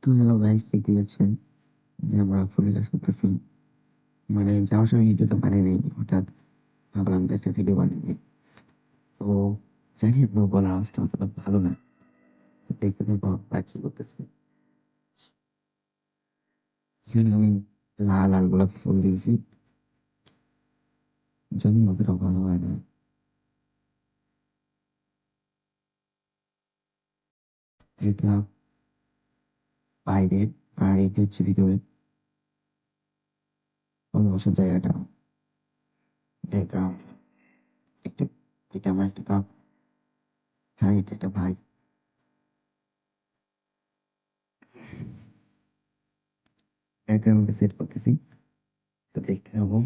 তো hello guys, দেখতে পাচ্ছেন যে আমরা ফুলের কাজ করতেছি। মানে যাওয়ার সময় ভিডিওটা বানিয়ে নেই, হঠাৎ ভাবলাম যে একটা ভিডিও বানিয়ে নিই। তো জানি আপনার গলার আওয়াজটা অতটা ভালো না, তো দেখতে থাকবো আমরা কি করতেছি। এখানে আমি লাল আর গোলাপি ফুল দিয়েছি, জানি অতটা ভালো হয় না। এটা বাইরের আর এটা হচ্ছে ভিতরে বসার জায়গাটা, ব্যাকগ্রাউন্ড। একটা, এটা আমার একটা কাপ, আর এটা একটা ভাই। ব্যাকগ্রাউন্ডে সেট করতেছি, তো দেখতে থাকবো।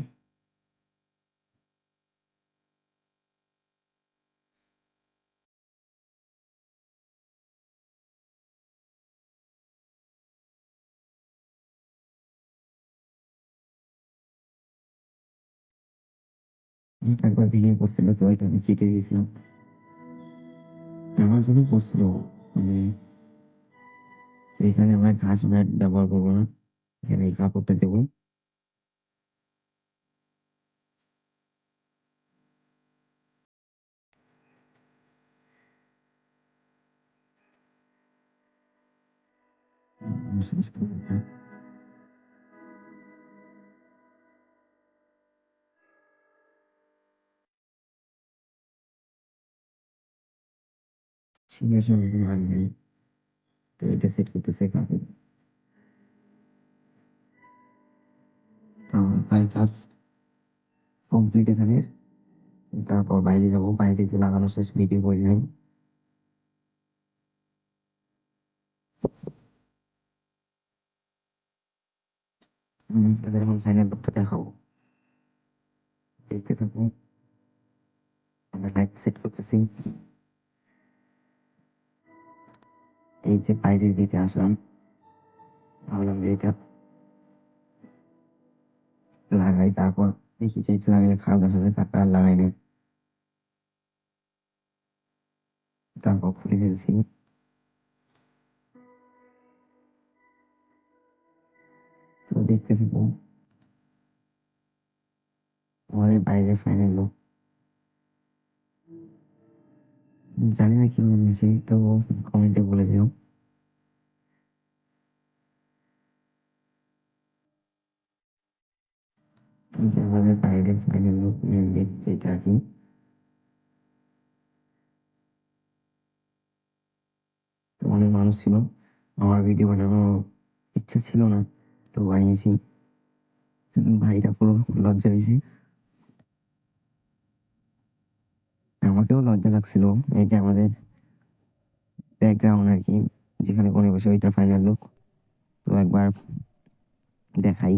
একবার ভেঙে পড়ছিল, তো এটা আমি কেটে দিয়েছিলাম। আমার জন্য পড়ছিল, মানে এখানে আমরা ঘাস ম্যাট ব্যবহার করবো না, এখানে এই কাপড়টা দেবো। শেষ করবো না। সিংহাসন আর নেই, তো এটা সেট করতেছে কাপড়। তো আমার প্রায় কাজ কমপ্লিট এখানে। তারপর বাইরে যাবো, বাইরে যে লাগানো শেষ ভিডিও করি নাই। আমি তাদের এখন ফাইনাল লুকটা দেখাবো, দেখতে থাকবো। আমরা লাইট সেট করতেছি। এই যে বাইরের দিকে আসলাম, ভাবলাম যে এটা লাগাই, তারপর দেখি যে এটা লাগাইলে খারাপ দেখা যায়, তারপর আর লাগাই না। তারপর খুলে ফেলছি, তো দেখতে থাকবো আমাদের বাইরের ফাইনাল লুক। জানি না কি মনে হচ্ছে, তো কমেন্টে বলে দিও। এই যে আমাদের বাইরের ফাইনাল লুক, মেন গেট যেটা আর কি। তো অনেক মানুষ ছিল, আমার ভিডিও বানানোর ইচ্ছা ছিল না, তো বানিয়েছি। ভাইরা পুরো লজ্জা পেয়েছে, আমাকেও লজ্জা লাগছিল। এই যে আমাদের ব্যাকগ্রাউন্ড আর কি, যেখানে কোণে বসে ওইটার ফাইনাল লুক। তো একবার দেখাই।